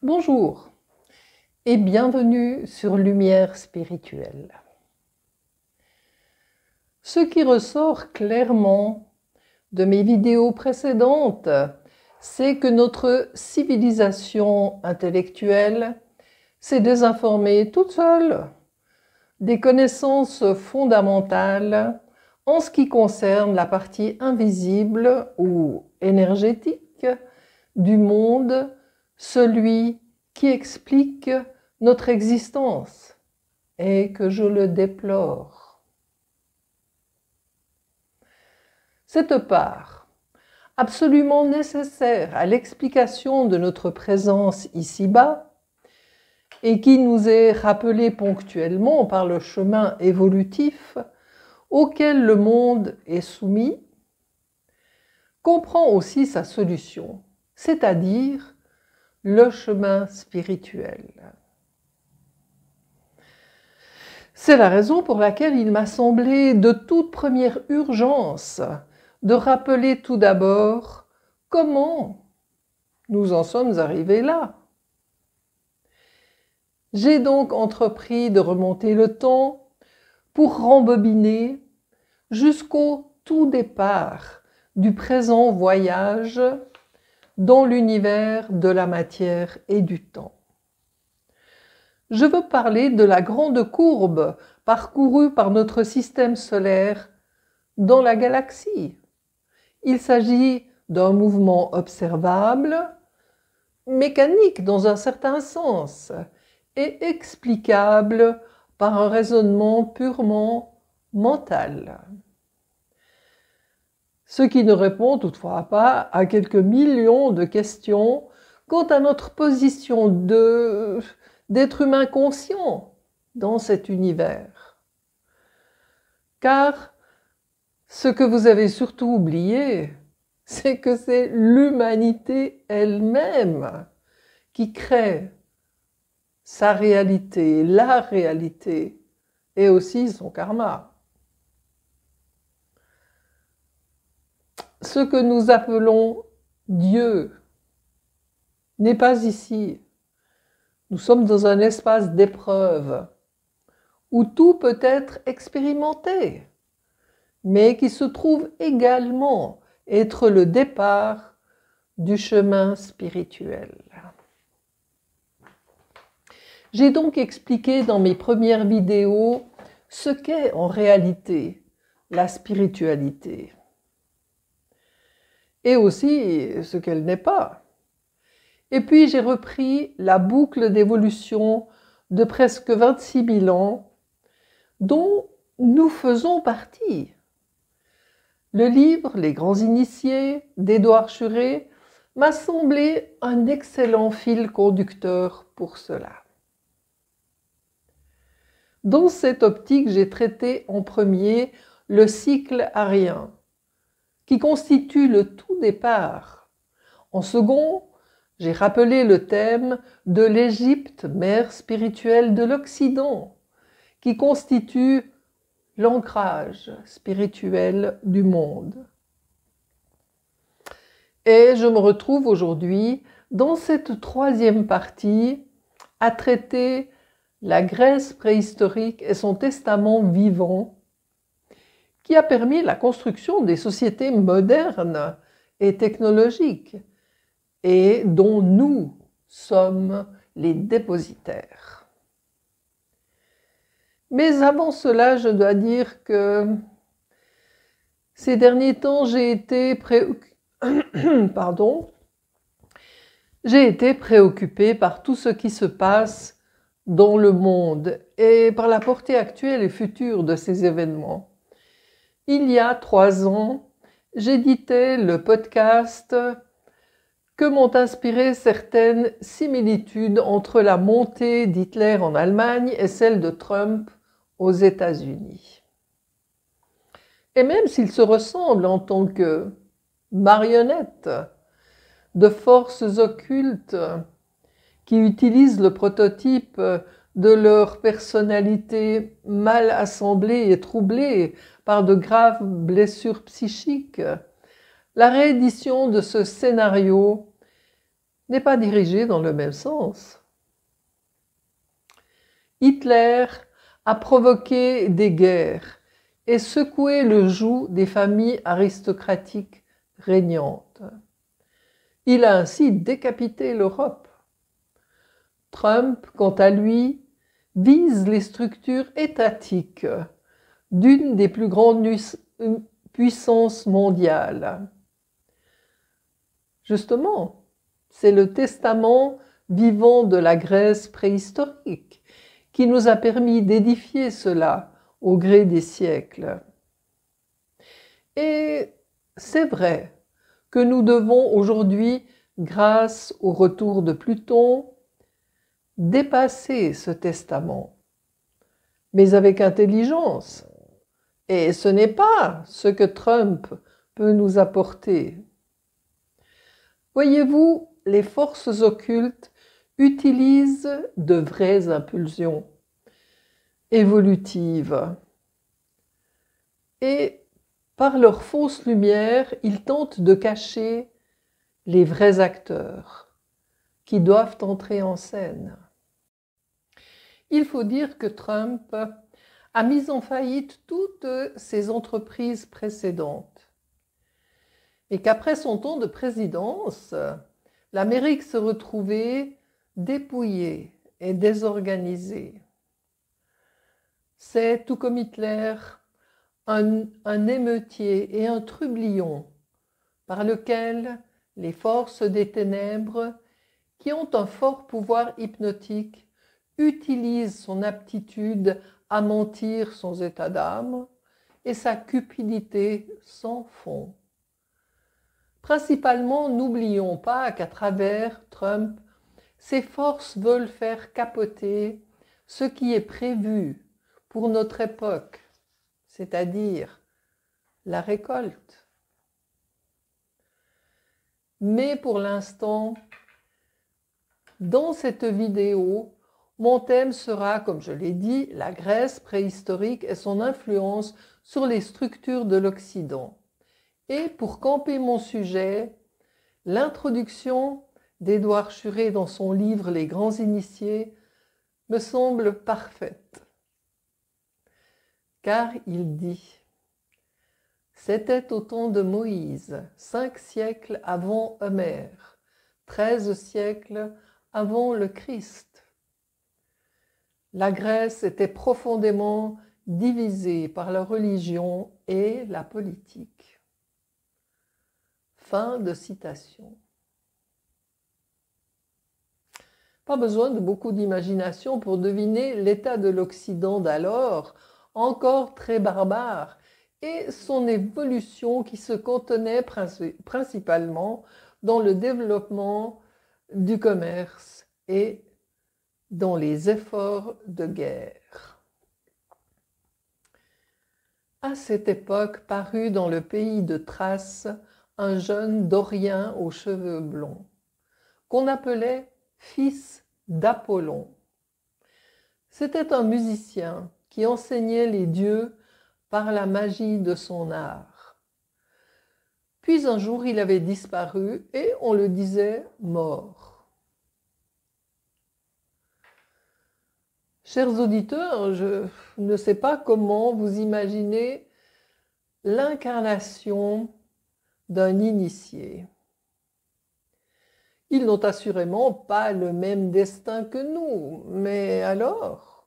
Bonjour et bienvenue sur Lumière spirituelle. Ce qui ressort clairement de mes vidéos précédentes, c'est que notre civilisation intellectuelle s'est désinformée toute seule des connaissances fondamentales en ce qui concerne la partie invisible ou énergétique du monde, celui qui explique notre existence, et que je le déplore. Cette part, absolument nécessaire à l'explication de notre présence ici-bas, et qui nous est rappelée ponctuellement par le chemin évolutif auquel le monde est soumis, comprend aussi sa solution, c'est-à-dire le chemin spirituel. C'est la raison pour laquelle il m'a semblé de toute première urgence de rappeler tout d'abord comment nous en sommes arrivés là. J'ai donc entrepris de remonter le temps pour rembobiner jusqu'au tout départ du présent voyage dans l'univers de la matière et du temps. Je veux parler de la grande courbe parcourue par notre système solaire dans la galaxie. Il s'agit d'un mouvement observable, mécanique dans un certain sens, et explicable par un raisonnement purement mental. Ce qui ne répond toutefois pas à quelques millions de questions quant à notre position d'être humain conscient dans cet univers. Car ce que vous avez surtout oublié, c'est que c'est l'humanité elle-même qui crée sa réalité, la réalité, et aussi son karma. Ce que nous appelons Dieu n'est pas ici. Nous sommes dans un espace d'épreuve où tout peut être expérimenté, mais qui se trouve également être le départ du chemin spirituel. J'ai donc expliqué dans mes premières vidéos ce qu'est en réalité la spiritualité. Et aussi ce qu'elle n'est pas. Et puis j'ai repris la boucle d'évolution de presque 26 000 ans dont nous faisons partie. Le livre « Les grands initiés » d'Édouard Churet m'a semblé un excellent fil conducteur pour cela. Dans cette optique, j'ai traité en premier le cycle arien, qui constitue le tout départ. En second, j'ai rappelé le thème de l'Égypte, mère spirituelle de l'Occident, qui constitue l'ancrage spirituel du monde. Et je me retrouve aujourd'hui dans cette troisième partie à traiter la Grèce préhistorique et son testament vivant, qui a permis la construction des sociétés modernes et technologiques, et dont nous sommes les dépositaires. Mais avant cela, je dois dire que ces derniers temps, j'ai été préoccupée par tout ce qui se passe dans le monde et par la portée actuelle et future de ces événements. Il y a 3 ans, j'éditais le podcast que m'ont inspiré certaines similitudes entre la montée d'Hitler en Allemagne et celle de Trump aux États-Unis. Et même s'ils se ressemblent en tant que marionnettes de forces occultes qui utilisent le prototype de leur personnalité mal assemblée et troublée par de graves blessures psychiques, la réédition de ce scénario n'est pas dirigé dans le même sens. Hitler a provoqué des guerres et secoué le joug des familles aristocratiques régnantes. Il a ainsi décapité l'Europe. Trump, quant à lui, vise les structures étatiques d'une des plus grandes puissances mondiales. Justement, c'est le testament vivant de la Grèce préhistorique qui nous a permis d'édifier cela au gré des siècles. Et c'est vrai que nous devons aujourd'hui, grâce au retour de Pluton, dépasser ce testament, mais avec intelligence. Et ce n'est pas ce que Trump peut nous apporter. Voyez-vous, les forces occultes utilisent de vraies impulsions évolutives. Et par leur fausse lumière, ils tentent de cacher les vrais acteurs qui doivent entrer en scène. Il faut dire que Trump a mis en faillite toutes ses entreprises précédentes et qu'après son temps de présidence, l'Amérique se retrouvait dépouillée et désorganisée. C'est, tout comme Hitler, un émeutier et un trublion par lequel les forces des ténèbres, qui ont un fort pouvoir hypnotique, utilisent son aptitude à mentir sans état d'âme et sa cupidité sans fond. Principalement, n'oublions pas qu'à travers Trump, ces forces veulent faire capoter ce qui est prévu pour notre époque, c'est-à-dire la récolte. Mais pour l'instant, dans cette vidéo, mon thème sera, comme je l'ai dit, la Grèce préhistorique et son influence sur les structures de l'Occident. Et pour camper mon sujet, l'introduction d'Édouard Schuré dans son livre Les Grands Initiés me semble parfaite. Car il dit « C'était au temps de Moïse, 5 siècles avant Homère, 13 siècles avant le Christ. La Grèce était profondément divisée par la religion et la politique. » Fin de citation. Pas besoin de beaucoup d'imagination pour deviner l'état de l'Occident d'alors, encore très barbare, et son évolution qui se contenait principalement dans le développement du commerce et dans les efforts de guerre. À cette époque parut dans le pays de Thrace un jeune dorien aux cheveux blonds, qu'on appelait fils d'Apollon. C'était un musicien qui enseignait les dieux par la magie de son art. Puis un jour il avait disparu et on le disait mort. Chers auditeurs, je ne sais pas comment vous imaginez l'incarnation d'un initié. Ils n'ont assurément pas le même destin que nous, mais alors,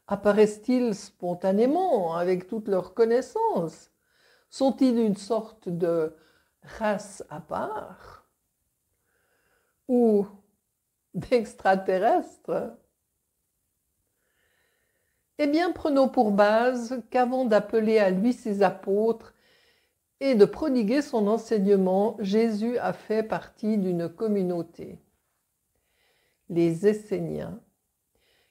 apparaissent-ils spontanément avec toute leur connaissance? Sont-ils une sorte de race à part? Ou d'extraterrestres? Eh bien, prenons pour base qu'avant d'appeler à lui ses apôtres et de prodiguer son enseignement, Jésus a fait partie d'une communauté, les Esséniens,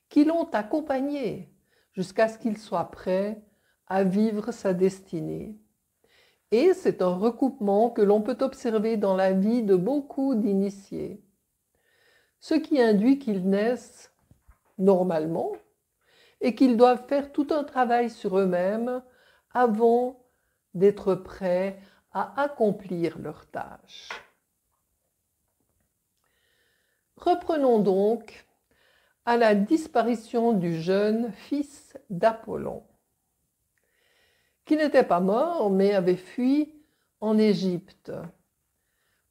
qui l'ont accompagné jusqu'à ce qu'il soit prêt à vivre sa destinée. Et c'est un recoupement que l'on peut observer dans la vie de beaucoup d'initiés, ce qui induit qu'ils naissent normalement et qu'ils doivent faire tout un travail sur eux-mêmes avant d'être prêts à accomplir leur tâche. Reprenons donc à la disparition du jeune fils d'Apollon, qui n'était pas mort mais avait fui en Égypte,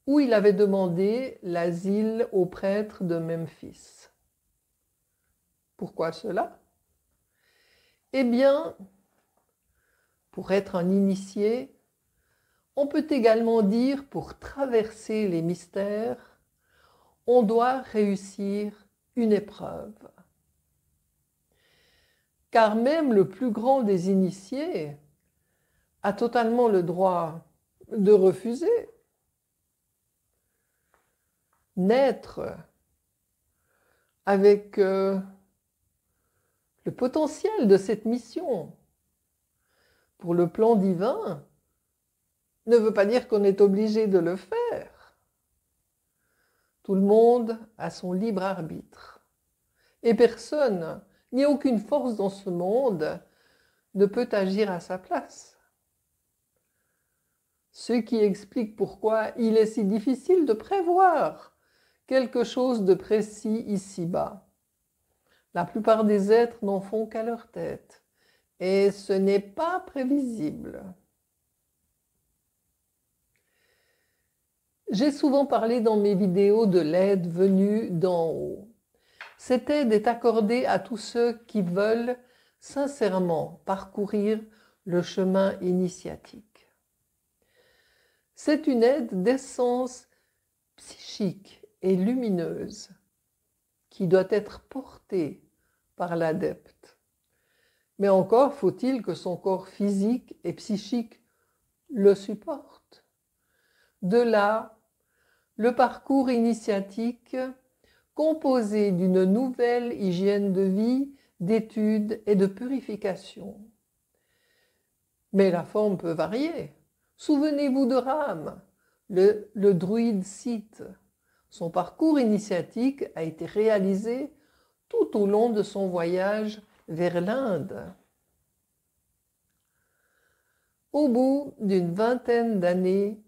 où il avait demandé l'asile au prêtre de Memphis. Pourquoi cela? Eh bien, pour être un initié, on peut également dire pour traverser les mystères, on doit réussir une épreuve. Car même le plus grand des initiés a totalement le droit de refuser. Naître avec le potentiel de cette mission pour le plan divin ne veut pas dire qu'on est obligé de le faire. Tout le monde a son libre arbitre. Et personne, ni aucune force dans ce monde, ne peut agir à sa place. Ce qui explique pourquoi il est si difficile de prévoir quelque chose de précis ici-bas. La plupart des êtres n'en font qu'à leur tête, et ce n'est pas prévisible. J'ai souvent parlé dans mes vidéos de l'aide venue d'en haut. Cette aide est accordée à tous ceux qui veulent sincèrement parcourir le chemin initiatique. C'est une aide d'essence psychique et lumineuse qui doit être portée par l'adepte. Mais encore faut-il que son corps physique et psychique le supporte. De là, le parcours initiatique composé d'une nouvelle hygiène de vie, d'études et de purification. Mais la forme peut varier. Souvenez-vous de Ram, le druide scythe. Son parcours initiatique a été réalisé tout au long de son voyage vers l'Inde. Au bout d'une vingtaine d'années,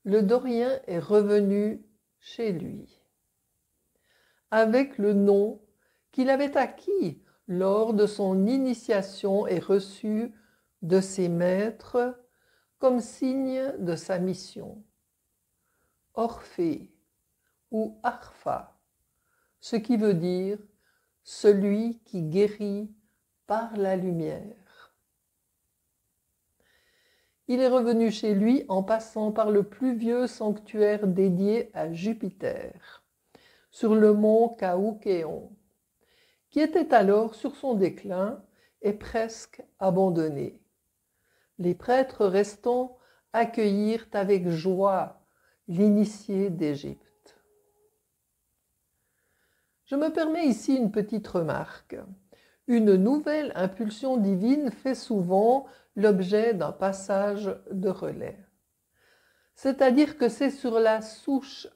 le Dorien est revenu chez lui, avec le nom qu'il avait acquis lors de son initiation et reçu de ses maîtres comme signe de sa mission. Orphée ou Arpha, ce qui veut dire celui qui guérit par la lumière. Il est revenu chez lui en passant par le plus vieux sanctuaire dédié à Jupiter, sur le mont Caoukéon, qui était alors sur son déclin et presque abandonné. Les prêtres restants accueillirent avec joie l'initié d'Égypte. Je me permets ici une petite remarque. Une nouvelle impulsion divine fait souvent l'objet d'un passage de relais. C'est-à-dire que c'est sur la souche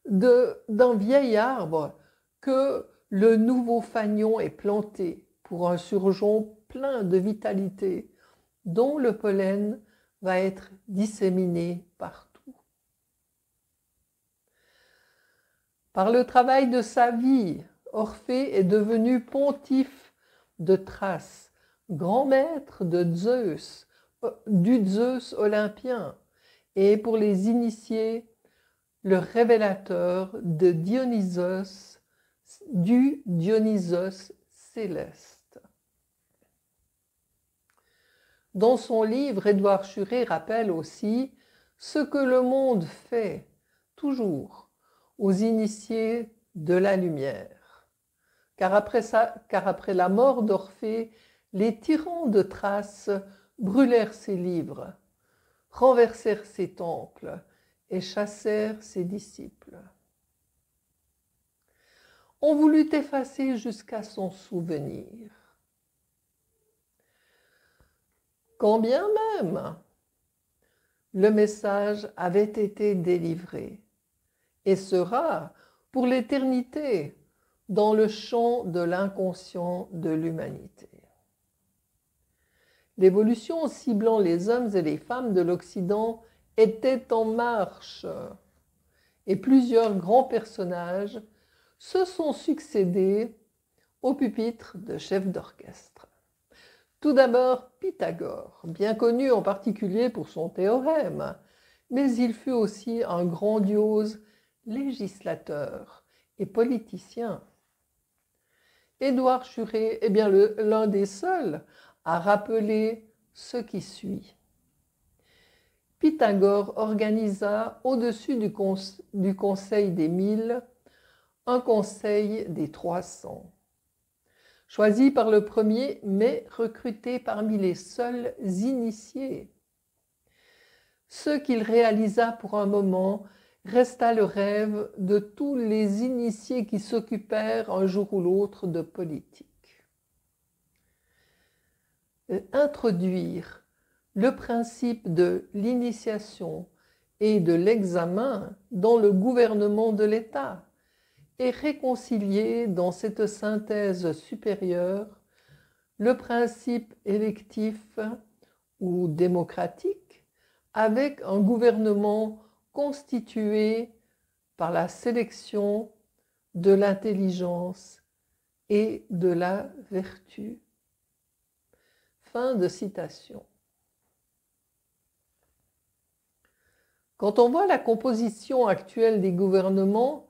d'un vieil arbre que le nouveau fanion est planté pour un surgeon plein de vitalité, dont le pollen va être disséminé partout. Par le travail de sa vie, Orphée est devenu pontife de Thrace, grand maître de Zeus, du Zeus olympien, et pour les initiés, le révélateur de Dionysos, du Dionysos céleste. Dans son livre, Édouard Churet rappelle aussi ce que le monde fait toujours aux initiés de la lumière. Car après la mort d'Orphée, les tyrans de Thrace brûlèrent ses livres, renversèrent ses temples et chassèrent ses disciples. On voulut effacer jusqu'à son souvenir. Quand bien même le message avait été délivré et sera pour l'éternité dans le champ de l'inconscient de l'humanité. L'évolution ciblant les hommes et les femmes de l'Occident était en marche et plusieurs grands personnages se sont succédés au pupitre de chef d'orchestre. Tout d'abord, Pythagore, bien connu en particulier pour son théorème, mais il fut aussi un grandiose législateur et politicien. Édouard Schuré est bien l'un des seuls à rappeler ce qui suit. Pythagore organisa au-dessus du Conseil des 1000 un Conseil des 300. Choisi par le premier, mais recruté parmi les seuls initiés. Ce qu'il réalisa pour un moment resta le rêve de tous les initiés qui s'occupèrent un jour ou l'autre de politique. Introduire le principe de l'initiation et de l'examen dans le gouvernement de l'État et réconcilier dans cette synthèse supérieure le principe électif ou démocratique avec un gouvernement constitué par la sélection de l'intelligence et de la vertu. Fin de citation. Quand on voit la composition actuelle des gouvernements,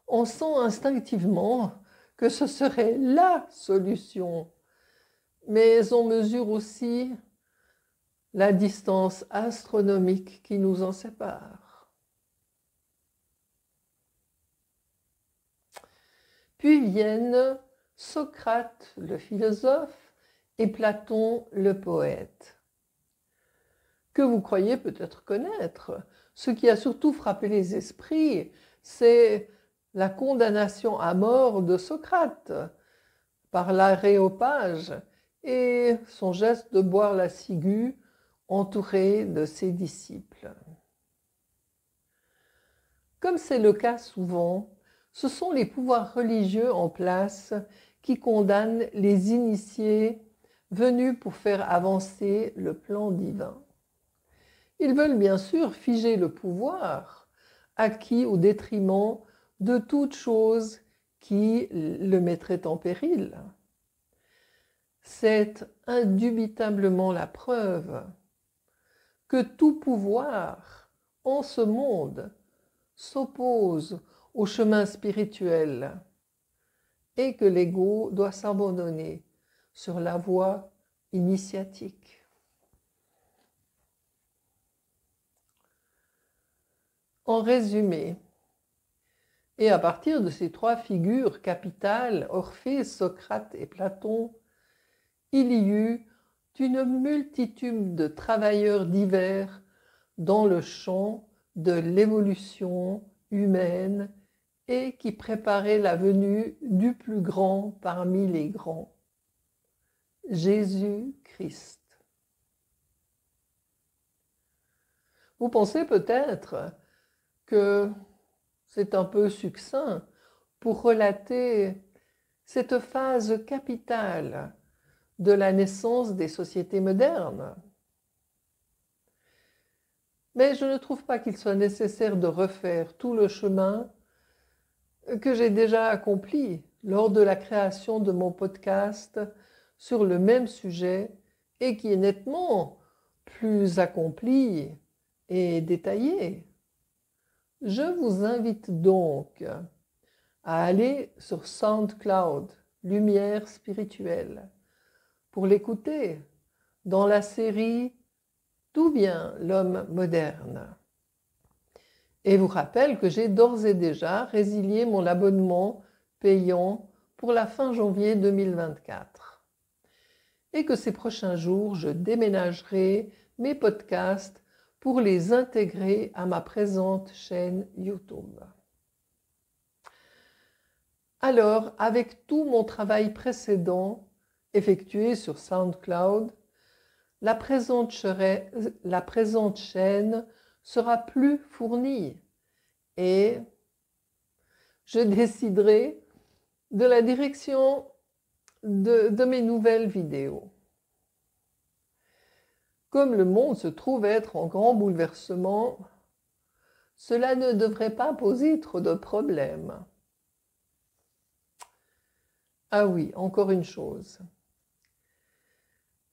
on sent instinctivement que ce serait la solution, mais on mesure aussi la distance astronomique qui nous en sépare. Puis viennent Socrate, le philosophe, et Platon, le poète, que vous croyez peut-être connaître. Ce qui a surtout frappé les esprits, c'est la condamnation à mort de Socrate par l'aréopage et son geste de boire la ciguë entouré de ses disciples. Comme c'est le cas souvent, ce sont les pouvoirs religieux en place qui condamnent les initiés venus pour faire avancer le plan divin. Ils veulent bien sûr figer le pouvoir, acquis au détriment de toute chose qui le mettrait en péril. C'est indubitablement la preuve que tout pouvoir en ce monde s'oppose au chemin spirituel et que l'ego doit s'abandonner sur la voie initiatique. En résumé, et à partir de ces trois figures capitales, Orphée, Socrate et Platon, il y eut une multitude de travailleurs divers dans le champ de l'évolution humaine et qui préparaient la venue du plus grand parmi les grands, Jésus-Christ. Vous pensez peut-être que c'est un peu succinct pour relater cette phase capitale de la naissance des sociétés modernes. Mais je ne trouve pas qu'il soit nécessaire de refaire tout le chemin que j'ai déjà accompli lors de la création de mon podcast sur le même sujet et qui est nettement plus accompli et détaillé. Je vous invite donc à aller sur SoundCloud, Lumière spirituelle, pour l'écouter dans la série D'où vient l'homme moderne? Et vous rappelle que j'ai d'ores et déjà résilié mon abonnement payant pour la fin janvier 2024 et que ces prochains jours, je déménagerai mes podcasts pour les intégrer à ma présente chaîne YouTube. Alors, avec tout mon travail précédent effectué sur SoundCloud, la présente chaîne sera plus fournie et je déciderai de la direction de mes nouvelles vidéos. Comme le monde se trouve être en grand bouleversement, cela ne devrait pas poser trop de problèmes. Ah oui, encore une chose.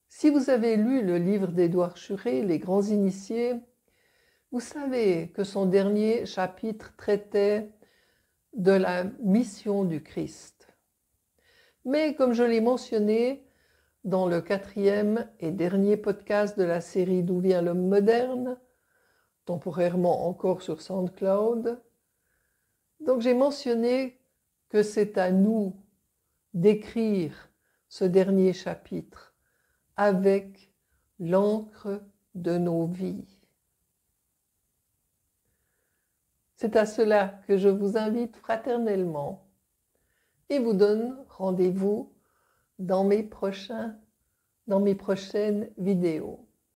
Si vous avez lu le livre d'Édouard Schuré, Les Grands Initiés, vous savez que son dernier chapitre traitait de la mission du Christ. Mais comme je l'ai mentionné dans le 4e et dernier podcast de la série D'où vient l'homme moderne, temporairement encore sur SoundCloud, donc j'ai mentionné que c'est à nous d'écrire ce dernier chapitre avec l'encre de nos vies. C'est à cela que je vous invite fraternellement et vous donne rendez-vous dans mes prochaines vidéos.